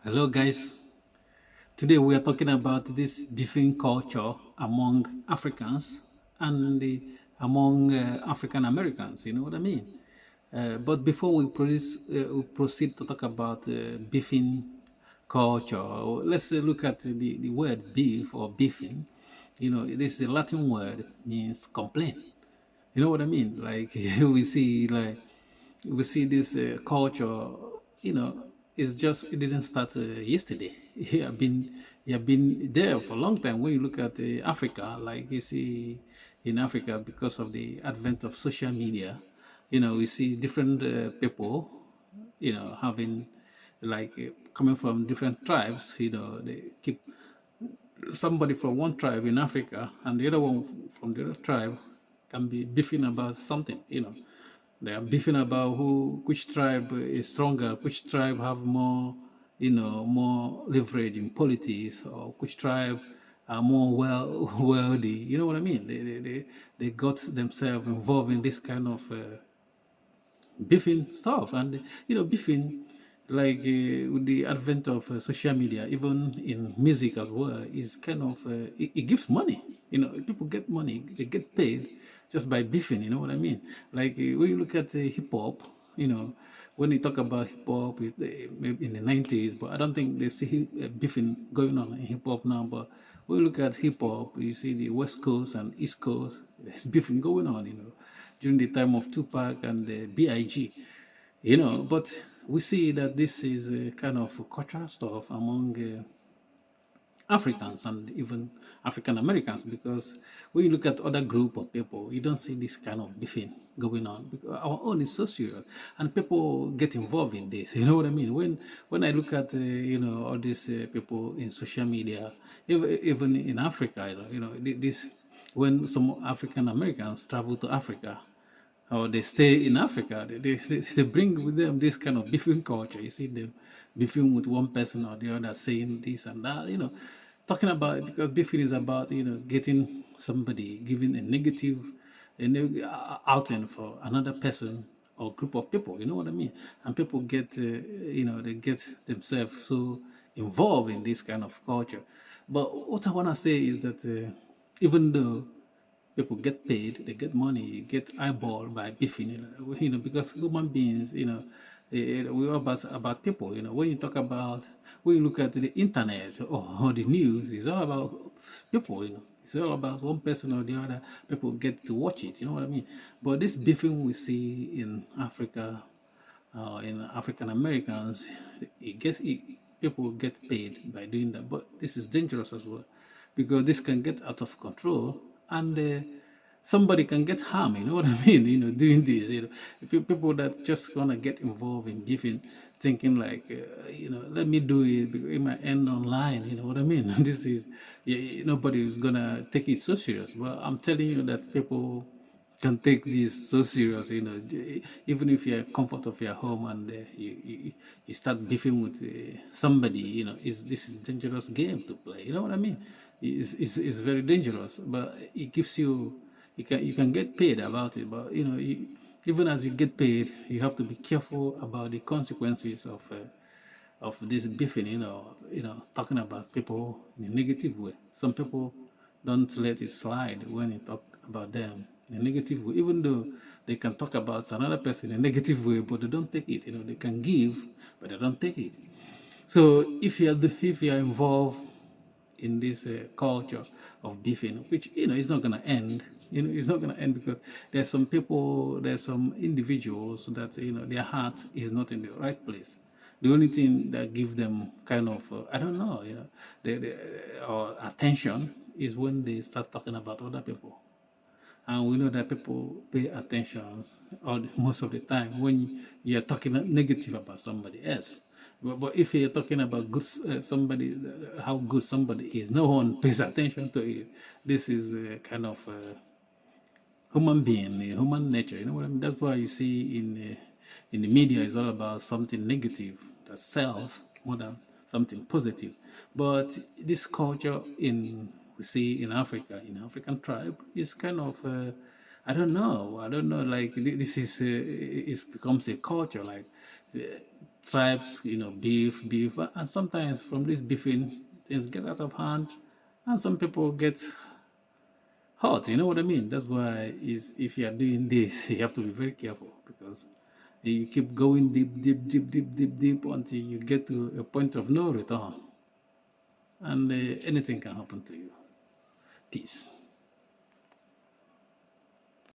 Hello, guys. Today we are talking about this beefing culture among Africans and among African Americans. You know what I mean? But before we proceed to talk about beefing culture, let's look at the word beef or beefing. You know, this is a Latin word means complain. You know what I mean? Like we see this culture. You know, it didn't start yesterday. It have been there for a long time. When you look at Africa, like you see in Africa, because of the advent of social media, we see different people, having coming from different tribes. They keep somebody from one tribe in Africa and the other one from the other tribe can be beefing about something. They are beefing about which tribe is stronger, which tribe have more, more leverage in politics, or which tribe are more wealthy. You know what I mean? They got themselves involved in this kind of beefing stuff. And beefing, with the advent of social media, even in music as well, is kind of it gives money. People get money, they get paid just by beefing. You know what I mean? Like when you look at hip hop, you know when you talk about hip hop, maybe in the 90s, but I don't think they see beefing going on in hip hop now. But when you look at hip hop, you see the West Coast and East Coast, there's beefing going on, during the time of Tupac and Big. But we see that this is a kind of cultural stuff among Africans and even African Americans, because when you look at other group of people, you don't see this kind of beefing going on, because our own is so serious and people get involved in this. You know what I mean? When I look at all these people in social media, even in Africa, this, when some African Americans travel to Africa, or they stay in Africa, they bring with them this kind of beefing culture. You see them beefing with one person or the other, saying this and that, talking about it, because beefing is about, getting somebody, giving a outing for another person or group of people. You know what I mean? And people get, they get themselves so involved in this kind of culture. But what I want to say is that even though people get paid, they get money, you get eyeball by beefing, because human beings, we're about people. When you look at the internet or the news, it's all about people. It's all about one person or the other. People get to watch it. You know what I mean? But this beefing we see in Africa, in African Americans, people get paid by doing that. But this is dangerous as well, because this can get out of control, and somebody can get harmed. You know what I mean? Doing this. People that just gonna get involved in giving, thinking like, let me do it because it might end online. You know what I mean? This is, nobody is gonna take it so serious. But I'm telling you that people can take this so serious, even if you're comfort of your home and you start beefing with somebody, this is dangerous game to play. You know what I mean? It's very dangerous, but it gives you can get paid about it. But even as you get paid, you have to be careful about the consequences of this beefing. Talking about people in a negative way. Some people don't let it slide when you talk about them in a negative way, even though they can talk about another person in a negative way, but they don't take it. They can give, but they don't take it. So if you are involved in this culture of beefing, which is not going to end. It's not going to end, because there's some individuals that their heart is not in the right place. The only thing that gives them kind of I don't know, or attention, is when they start talking about other people. And we know that people pay attention most of the time when you're talking negative about somebody else. But if you're talking about somebody, how good somebody is, no one pays attention to it. This is kind of human being, human nature. You know what I mean? That's why you see in the media, it's all about something negative that sells more than something positive. But this culture we see in Africa, in African tribe, is kind of I don't know. I don't know. Like this is it becomes a culture. Like uh, tribes, beef, and sometimes from this beefing, things get out of hand, and some people get hurt. You know what I mean? That's why is if you are doing this, you have to be very careful because you keep going deep, deep, deep, deep, deep, deep until you get to a point of no return, and anything can happen to you. Peace.